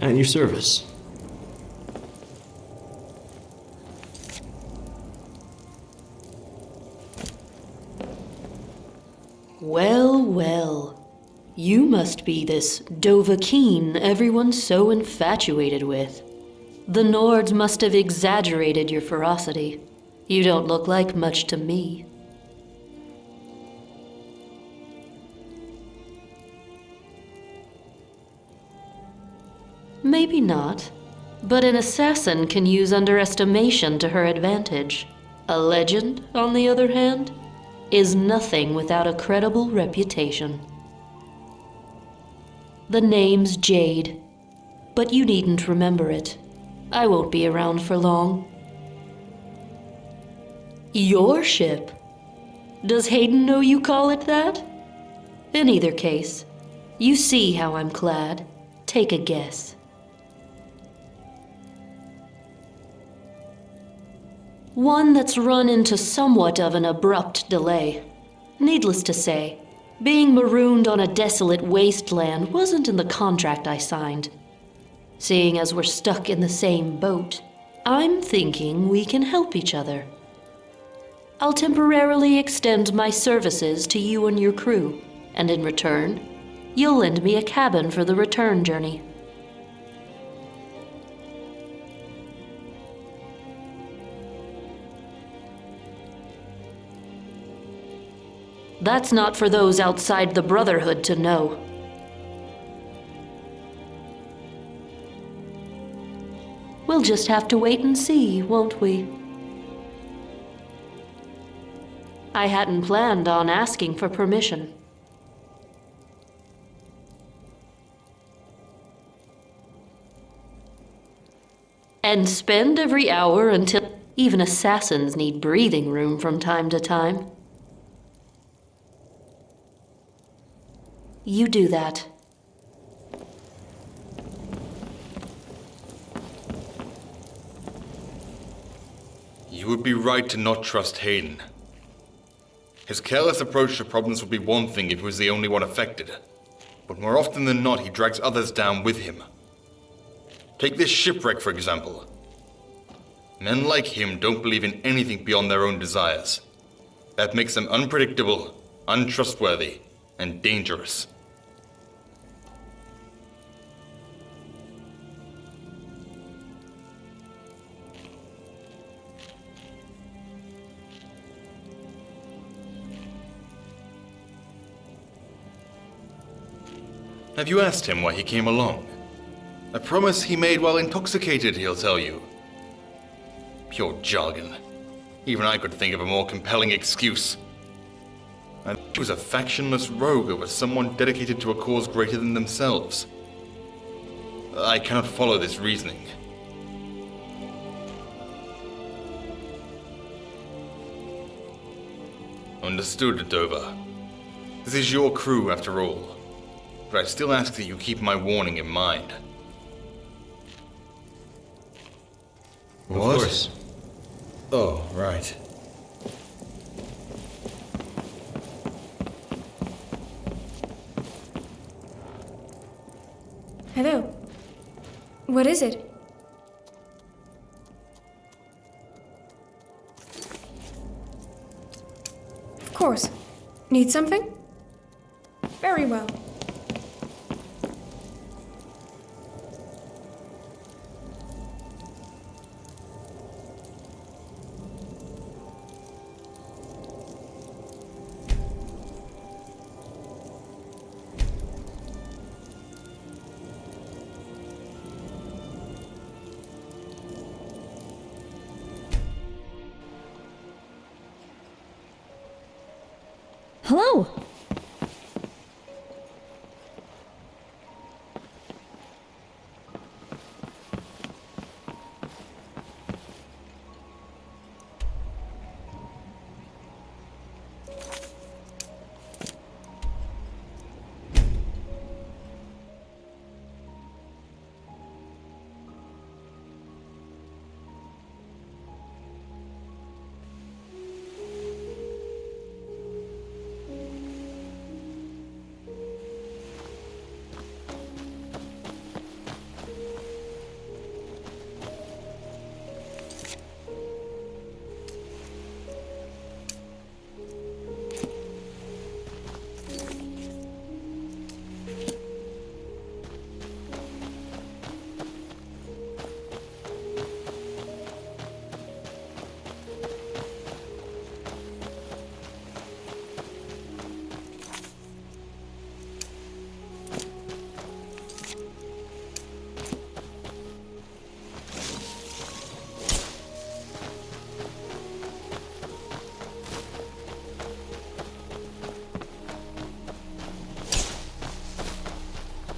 At your service. Well, well. You must be this Dovahkiin everyone's so infatuated with. The Nords must have exaggerated your ferocity. You don't look like much to me. Maybe not, but an assassin can use underestimation to her advantage. A legend, on the other hand, is nothing without a credible reputation. The name's Jade, but you needn't remember it. I won't be around for long. Your ship? Does Hayden know you call it that? In either case, you see how I'm clad. Take a guess. One that's run into somewhat of an abrupt delay. Needless to say, being marooned on a desolate wasteland wasn't in the contract I signed. Seeing as we're stuck in the same boat, I'm thinking we can help each other. I'll temporarily extend my services to you and your crew, and in return, you'll lend me a cabin for the return journey. That's not for those outside the Brotherhood to know. We'll just have to wait and see, won't we? I hadn't planned on asking for permission. And spend every hour until even assassins need breathing room from time to time. You do that. You would be right to not trust Hayden. His careless approach to problems would be one thing if he was the only one affected, but more often than not he drags others down with him. Take this shipwreck, for example. Men like him don't believe in anything beyond their own desires. That makes them unpredictable, untrustworthy, and dangerous. Have you asked him why he came along? A promise he made while intoxicated, he'll tell you. Pure jargon. Even I could think of a more compelling excuse. And he was a factionless rogue over someone dedicated to a cause greater than themselves. I cannot follow this reasoning. Understood, Dova. This is your crew, after all. But I still ask that you keep my warning in mind. Of course. Oh, right. Hello. What is it? Of course. Need something? Very well. Hello!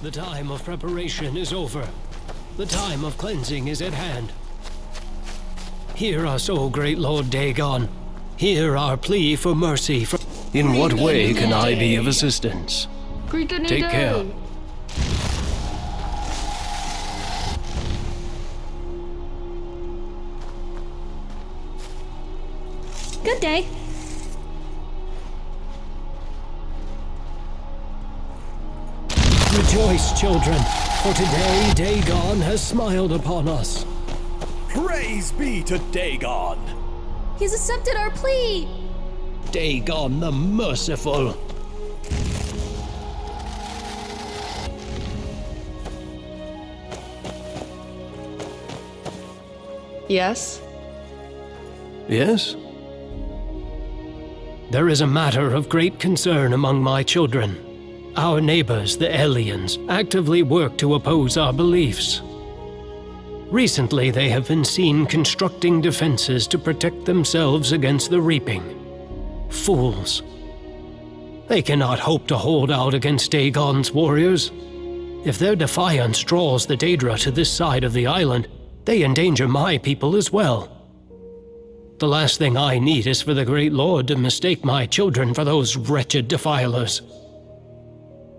The time of preparation is over. The time of cleansing is at hand. Hear us, O great Lord Dagon. Hear our plea for mercy. In what way can I be of assistance? Take care. Good day. Rejoice, children, for today Dagon has smiled upon us. Praise be to Dagon! He's accepted our plea. Dagon the Merciful. Yes? Yes? There is a matter of great concern among my children. Our neighbors, the aliens, actively work to oppose our beliefs. Recently, they have been seen constructing defenses to protect themselves against the reaping. Fools. They cannot hope to hold out against Dagon's warriors. If their defiance draws the Daedra to this side of the island, they endanger my people as well. The last thing I need is for the Great Lord to mistake my children for those wretched defilers.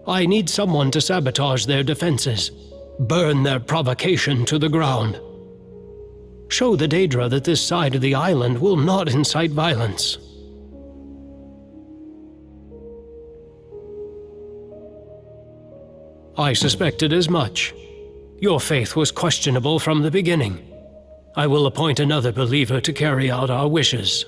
I need someone to sabotage their defenses, burn their provocation to the ground. Show the Daedra that this side of the island will not incite violence. I suspected as much. Your faith was questionable from the beginning. I will appoint another believer to carry out our wishes.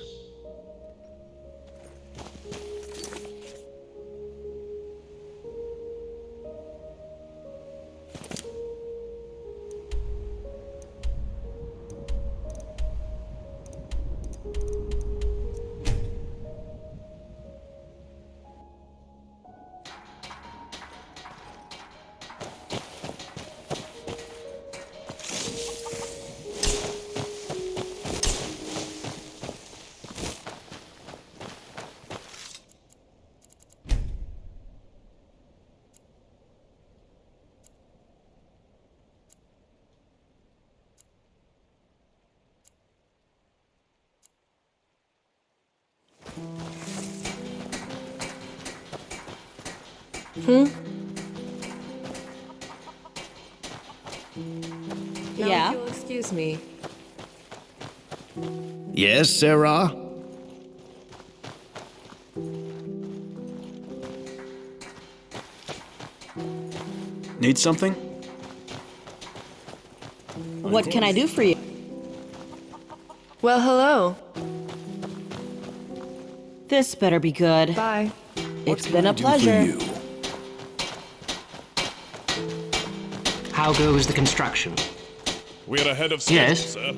Now, Yeah? if you'll excuse me. Yes, Sarah? Need something? What can I do for you? Well, hello. This better be good. Bye. It's been a pleasure. How goes the construction? We're ahead of schedule, Yes. sir.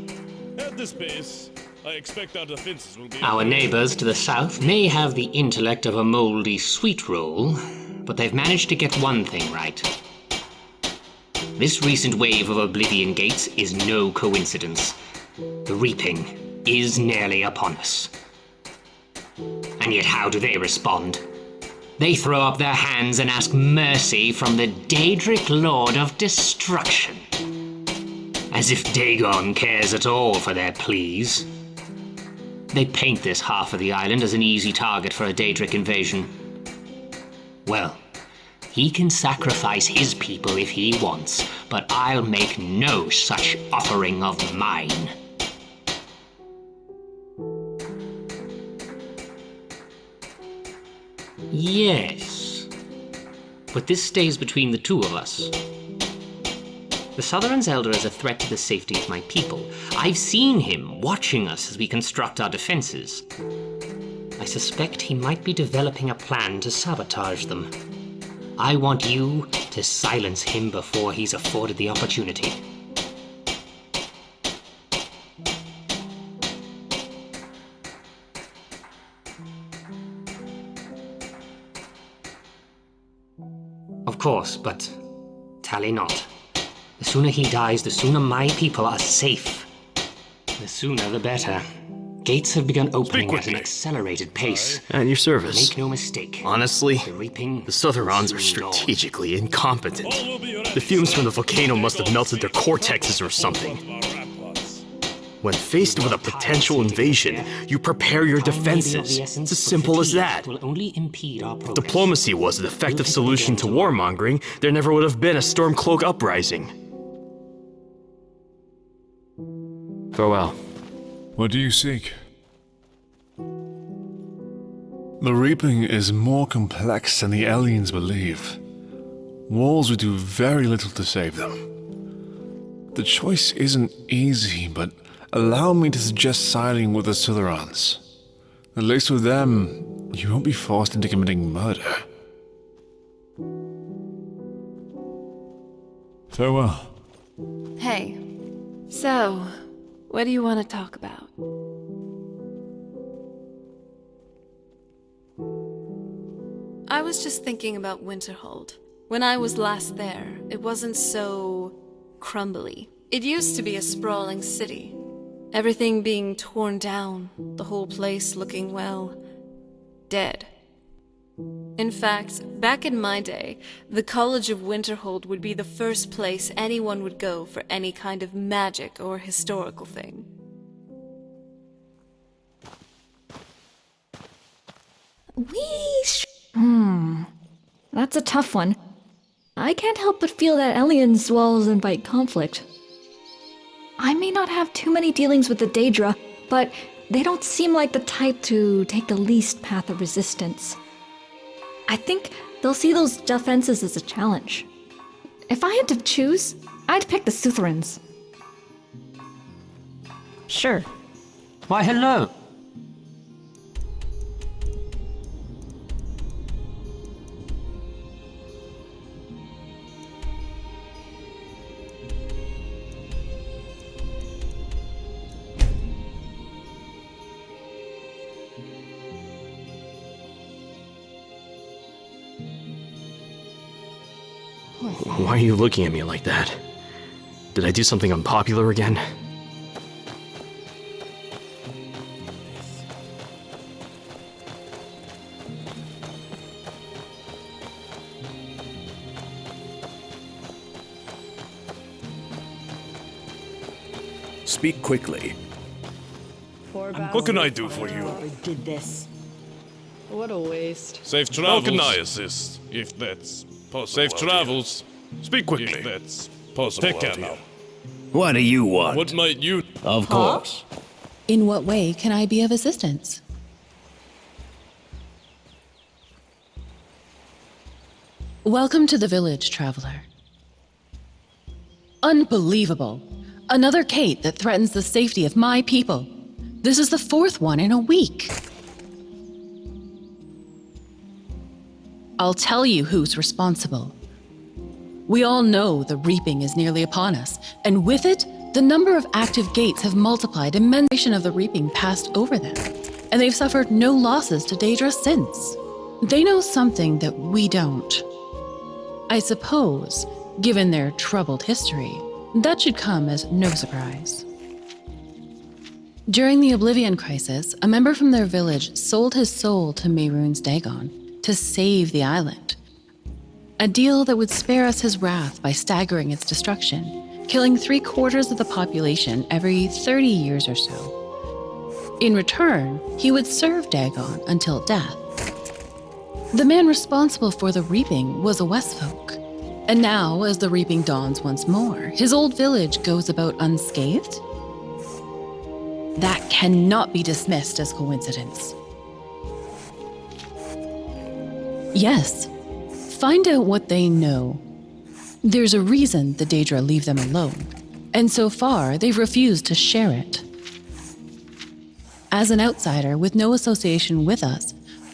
At this pace, I expect our defenses will be... Our neighbors to the south may have the intellect of a moldy sweet roll, but they've managed to get one thing right. This recent wave of Oblivion Gates is no coincidence. The reaping is nearly upon us. And yet how do they respond? They throw up their hands and ask mercy from the Daedric Lord of Destruction. As if Dagon cares at all for their pleas. They paint this half of the island as an easy target for a Daedric invasion. Well, he can sacrifice his people if he wants, but I'll make no such offering of mine. Yes, but this stays between the two of us. The Southern's Elder is a threat to the safety of my people. I've seen him watching us as we construct our defenses. I suspect he might be developing a plan to sabotage them. I want you to silence him before he's afforded the opportunity. Of course, but tally not. The sooner he dies, the sooner my people are safe. The sooner the better. Gates have begun opening at an quickly. accelerated pace. At your service. Make no mistake. Honestly, The reaping the Southrons are will soon dawn. strategically incompetent. All will be ready. The fumes from the volcano must have melted their cortexes or something. When faced with a potential invasion, you prepare your defenses. It's as simple as that. Will only impede our progress. Diplomacy was an effective solution to warmongering. There never would have been a Stormcloak uprising. Farewell. What do you seek? The Reaping is more complex than the aliens believe. Walls would do very little to save them. The choice isn't easy, but allow me to suggest siding with the Southrons. At least with them, you won't be forced into committing murder. Farewell. Hey. So, what do you want to talk about? I was just thinking about Winterhold. When I was last there, it wasn't so crumbly. It used to be a sprawling city. Everything being torn down, the whole place looking, well, dead. In fact, back in my day, the College of Winterhold would be the first place anyone would go for any kind of magic or historical thing. That's a tough one. I can't help but feel that aliens' walls invite conflict. I may not have too many dealings with the Daedra, but they don't seem like the type to take the least path of resistance. I think they'll see those defenses as a challenge. If I had to choose, I'd pick the Southrons. Sure. Why, hello. Why are you looking at me like that? Did I do something unpopular again? Speak quickly. What can I do for you? Did this. What a waste. Safe travels. How can I assist, if that's possible? Safe travels. Speak quickly. If that's possible. Take care now. What do you want? What might you... Of course. In what way can I be of assistance? Welcome to the village, traveler. Unbelievable. Another Kate that threatens the safety of my people. This is the fourth one in a week. I'll tell you who's responsible. We all know the reaping is nearly upon us, and with it, the number of active gates have multiplied immensely. Of the reaping passed over them, and they've suffered no losses to Daedra since. They know something that we don't. I suppose, given their troubled history, that should come as no surprise. During the Oblivion Crisis, a member from their village sold his soul to Mehrunes Dagon to save the island. A deal that would spare us his wrath by staggering its destruction, killing 3/4 of the population every 30 years or so. In return, he would serve Dagon until death. The man responsible for the reaping was a Westfolk. And now, as the reaping dawns once more, his old village goes about unscathed? That cannot be dismissed as coincidence. Yes, find out what they know. There's a reason the Daedra leave them alone, and so far they've refused to share it. As an outsider with no association with us,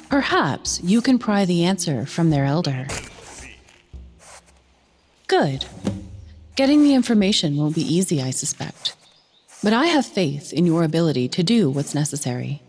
perhaps you can pry the answer from their elder. Good. Getting the information won't be easy, I suspect. But I have faith in your ability to do what's necessary.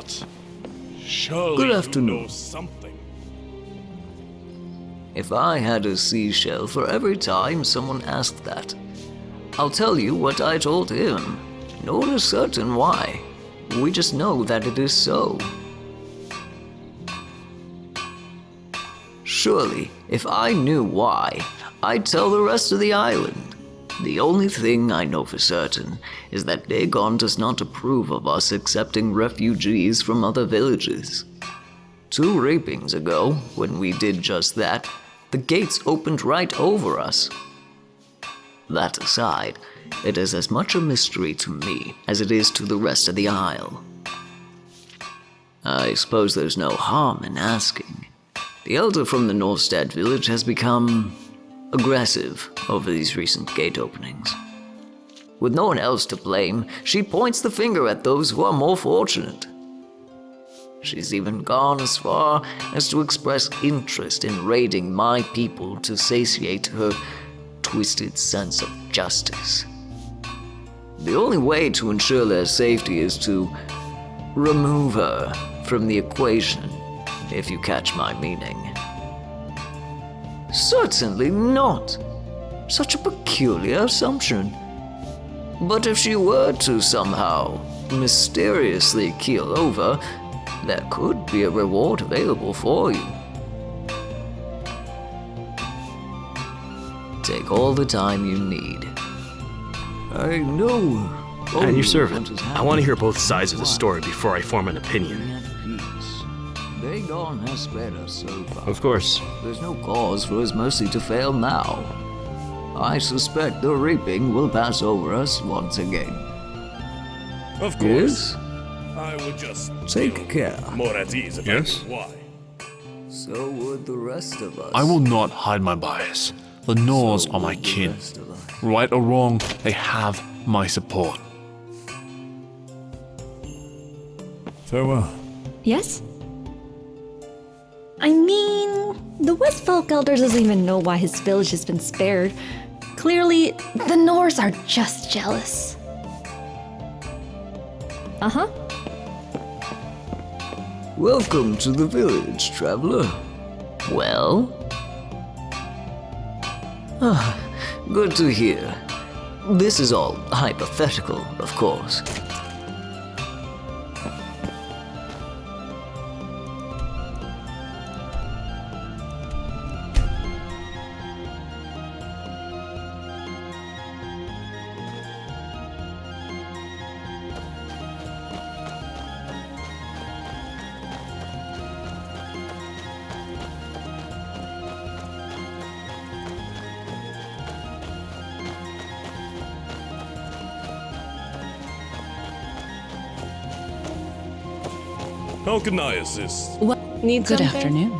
What? Surely Good you afternoon. know something. If I had a seashell for every time someone asked that, I'll tell you what I told him. No one is certain why. We just know that it is so. Surely, if I knew why, I'd tell the rest of the island. The only thing I know for certain is that Dagon does not approve of us accepting refugees from other villages. 2 reapings ago, when we did just that, the gates opened right over us. That aside, it is as much a mystery to me as it is to the rest of the isle. I suppose there's no harm in asking. The elder from the Norstad village has become aggressive over these recent gate openings. With no one else to blame, she points the finger at those who are more fortunate. She's even gone as far as to express interest in raiding my people to satiate her twisted sense of justice. The only way to ensure their safety is to remove her from the equation, if you catch my meaning. Certainly not. Such a peculiar assumption. But if she were to somehow mysteriously keel over, there could be a reward available for you. Take all the time you need. I know. And your servant. I want to hear both sides of the story before I form an opinion. Dagon has spared us so far. Of course. There's no cause for his mercy to fail now. I suspect the reaping will pass over us once again. Of course. Yes? I would just Take care. more at ease if Yes? I knew why. So would the rest of us. I will not hide my bias. The Nords are my kin. Right or wrong, they have my support. Farewell. Yes? I mean, the Westfolk Elder doesn't even know why his village has been spared. Clearly, the Norse are just jealous. Uh-huh. Welcome to the village, traveler. Well? Good to hear. This is all hypothetical, of course. How can I assist? Need Good afternoon.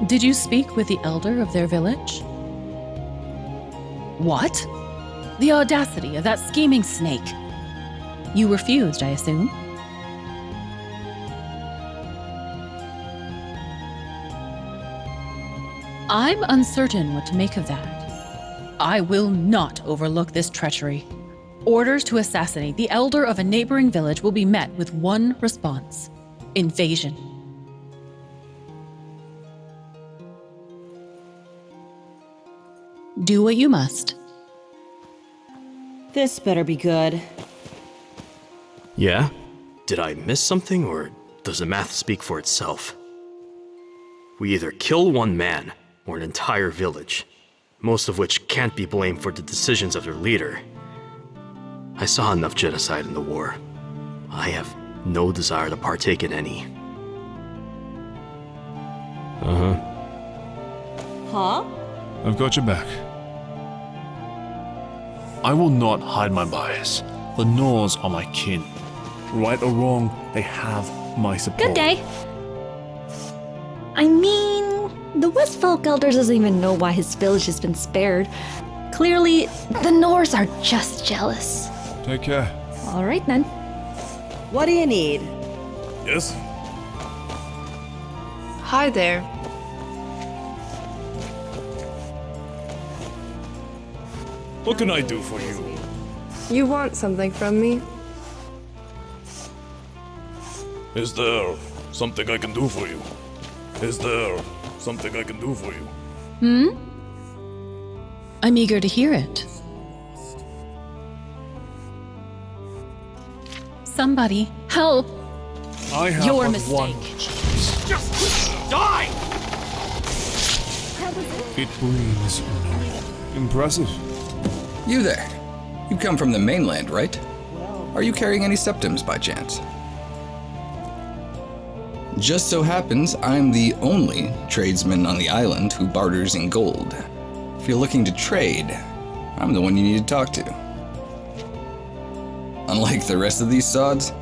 Did you speak with the elder of their village? What? The audacity of that scheming snake. You refused, I assume? I'm uncertain what to make of that. I will not overlook this treachery. Orders to assassinate the elder of a neighboring village will be met with one response: invasion. Do what you must. This better be good. Yeah? Did I miss something, or does the math speak for itself? We either kill one man or an entire village, most of which can't be blamed for the decisions of their leader. I saw enough genocide in the war. I have no desire to partake in any. Huh? I've got your back. I will not hide my bias. The Nords are my kin. Right or wrong, they have my support. Good day. I mean, the Westfolk Elder doesn't even know why his village has been spared. Clearly, the Norse are just jealous. Take care. All right then. What do you need? Yes? Hi there. What can I do for you? You want something from me? Is there something I can do for you? Is there something I can do for you? I'm eager to hear it. Somebody, help! I have Your but mistake. one. Just die! It breathes normal. Impressive. You there. You come from the mainland, right? Are you carrying any septums by chance? Just so happens I'm the only tradesman on the island who barters in gold. If you're looking to trade, I'm the one you need to talk to. Unlike the rest of these sods,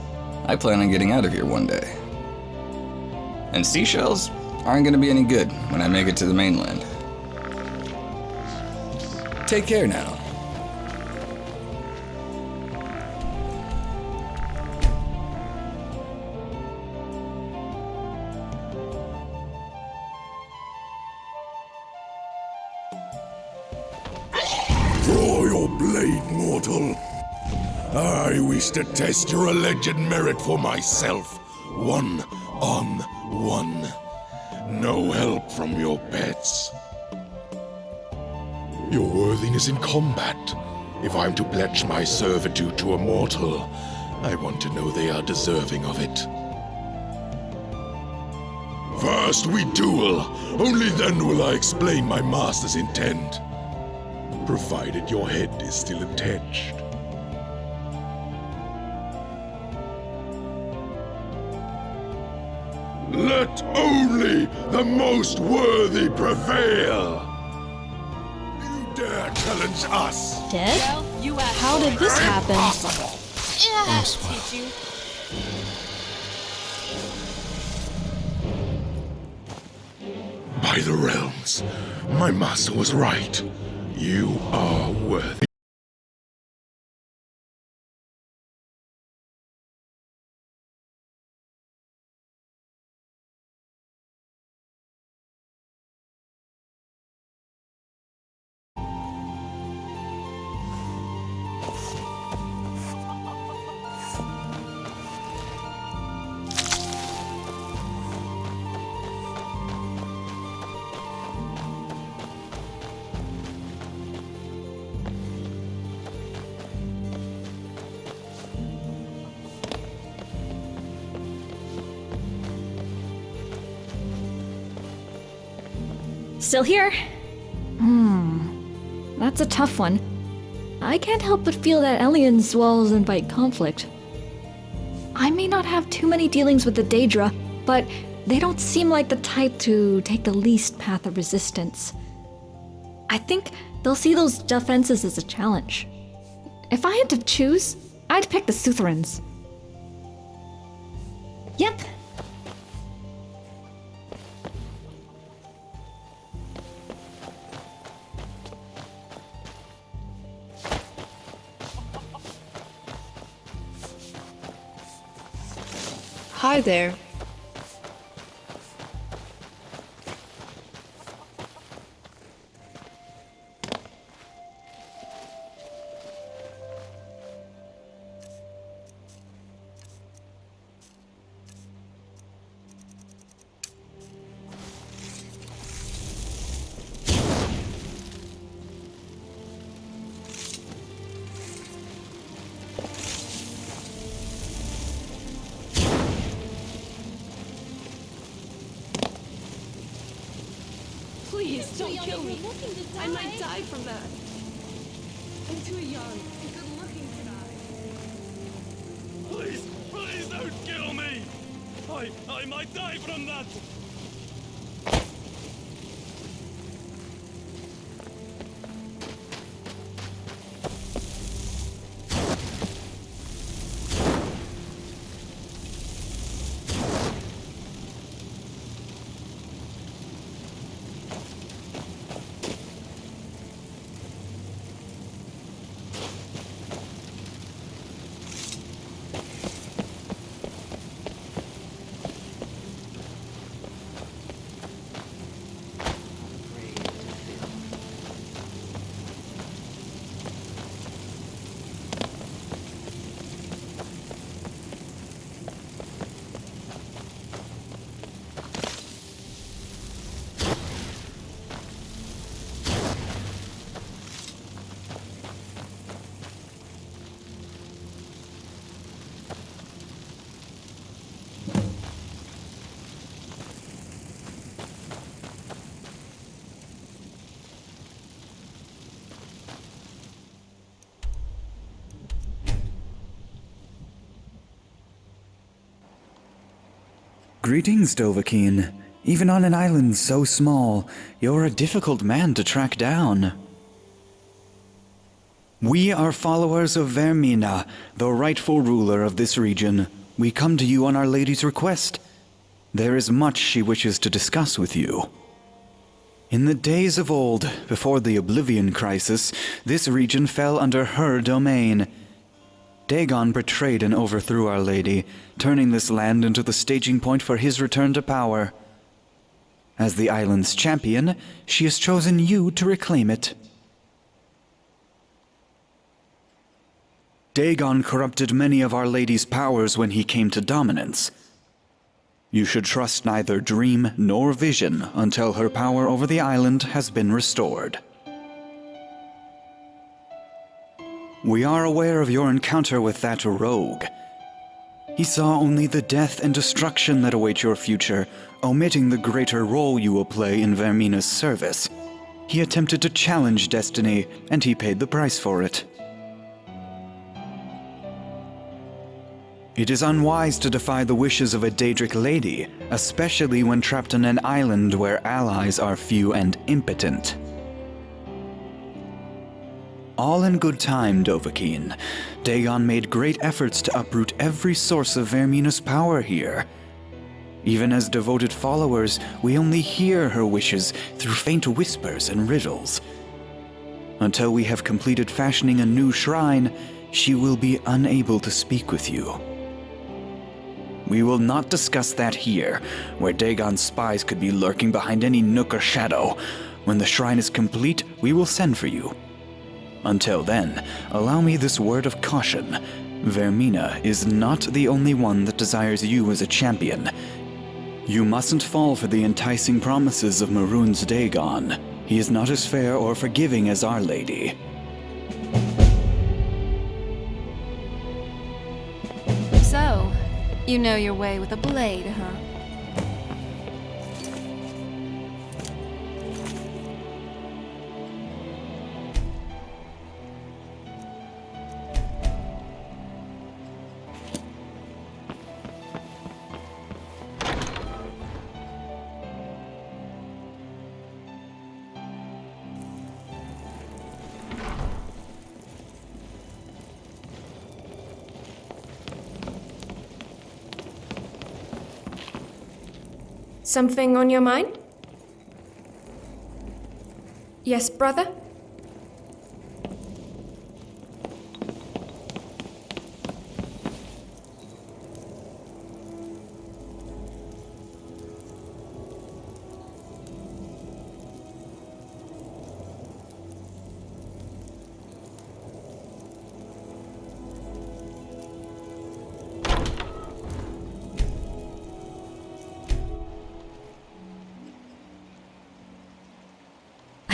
I plan on getting out of here one day. And seashells aren't gonna be any good when I make it to the mainland. Take care now. Draw your blade, mortal. I wish to test your alleged merit for myself, 1-on-1. No help from your pets. Your worthiness in combat. If I'm to pledge my servitude to a mortal, I want to know they are deserving of it. First we duel. Only then will I explain my master's intent. Provided your head is still attached. Let only the most worthy prevail! You dare challenge us? Dead? How did this happen? By the realms, my master was right. You are worthy. Still here? That's a tough one. I can't help but feel that Elian's walls invite conflict. I may not have too many dealings with the Daedra, but they don't seem like the type to take the least path of resistance. I think they'll see those defenses as a challenge. If I had to choose, I'd pick the Sutherans. Yep. Hi there. Please, don't kill me. I might die from that. I'm too young and good looking to die. Please don't kill me! I might die from that! Greetings, Dovahkiin. Even on an island so small, you're a difficult man to track down. We are followers of Vermina, the rightful ruler of this region. We come to you on Our Lady's request. There is much she wishes to discuss with you. In the days of old, before the Oblivion Crisis, this region fell under her domain. Dagon betrayed and overthrew Our Lady, turning this land into the staging point for his return to power. As the island's champion, she has chosen you to reclaim it. Dagon corrupted many of Our Lady's powers when he came to dominance. You should trust neither dream nor vision until her power over the island has been restored. We are aware of your encounter with that rogue. He saw only the death and destruction that await your future, omitting the greater role you will play in Vermina's service. He attempted to challenge destiny, and he paid the price for it. It is unwise to defy the wishes of a Daedric lady, especially when trapped on an island where allies are few and impotent. All in good time, Dovahkiin. Dagon made great efforts to uproot every source of Vermina's power here. Even as devoted followers, we only hear her wishes through faint whispers and riddles. Until we have completed fashioning a new shrine, she will be unable to speak with you. We will not discuss that here, where Dagon's spies could be lurking behind any nook or shadow. When the shrine is complete, we will send for you. Until then, allow me this word of caution. Vermina is not the only one that desires you as a champion. You mustn't fall for the enticing promises of Maroon's Dagon. He is not as fair or forgiving as Our Lady. So, you know your way with a blade, huh? Something on your mind? Yes, brother?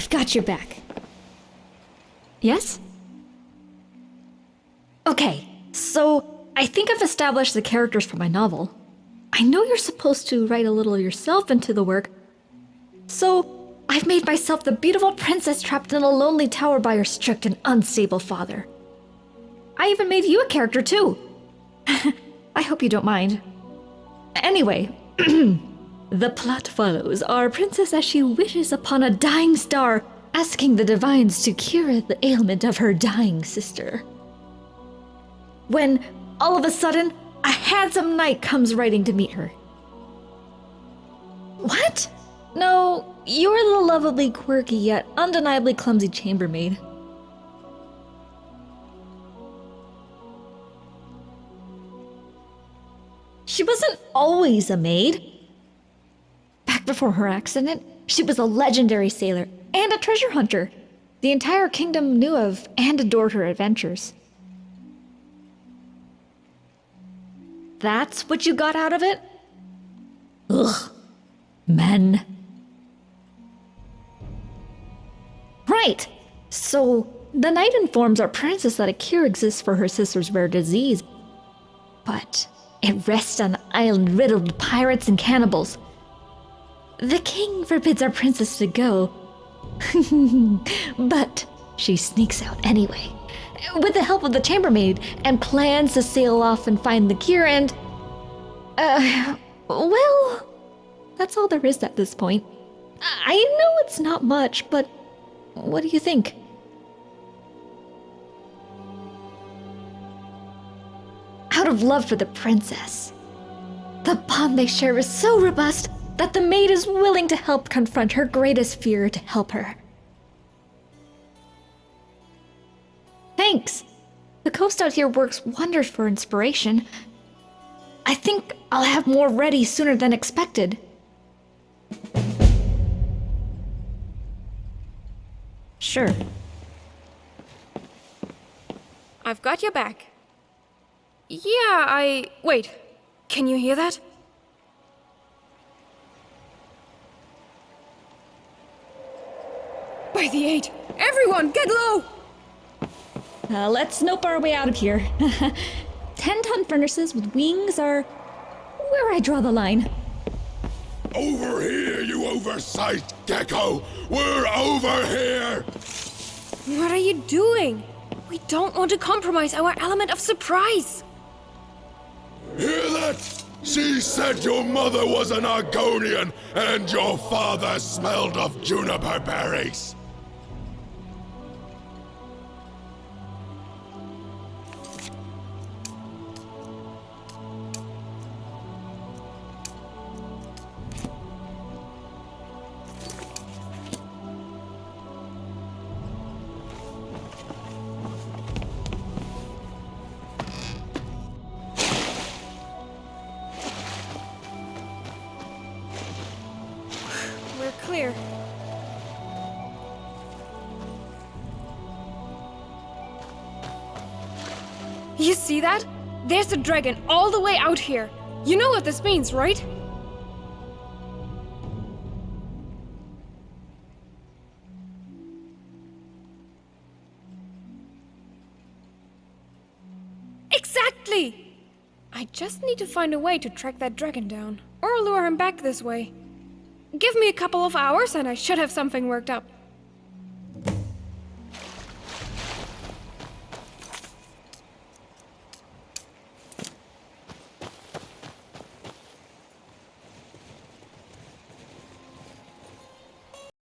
Got your back. Yes? Okay, so I think I've established the characters for my novel. I know you're supposed to write a little of yourself into the work, so I've made myself the beautiful princess trapped in a lonely tower by her strict and unstable father. I even made you a character too. I hope you don't mind. Anyway, the plot follows our princess as she wishes upon a dying star, asking the divines to cure the ailment of her dying sister. When, all of a sudden, a handsome knight comes riding to meet her. What? No, you're the lovably quirky yet undeniably clumsy chambermaid. She wasn't always a maid. Back before her accident, she was a legendary sailor and a treasure hunter. The entire kingdom knew of and adored her adventures. That's what you got out of it? Ugh. Men. Right. So, the knight informs our princess that a cure exists for her sister's rare disease. But it rests on an island riddled with pirates and cannibals. The king forbids our princess to go. But she sneaks out anyway, with the help of the chambermaid, and plans to sail off and find the cure and... Well, that's all there is at this point. I know it's not much, but what do you think? Out of love for the princess. The bond they share is so robust that the maid is willing to help confront her greatest fear to help her. Thanks. The coast out here works wonders for inspiration. I think I'll have more ready sooner than expected. Sure. I've got your back. Wait, can you hear that? By the 8! Everyone, get low! Let's nope our way out of here. 10-ton furnaces with wings are where I draw the line. Over here, you oversized gecko! We're over here! What are you doing? We don't want to compromise our element of surprise. Hear that? She said your mother was an Argonian and your father smelled of juniper berries. We're clear. You see that? There's a dragon all the way out here. You know what this means, right? Exactly! I just need to find a way to track that dragon down, or lure him back this way. Give me a couple of hours and I should have something worked up.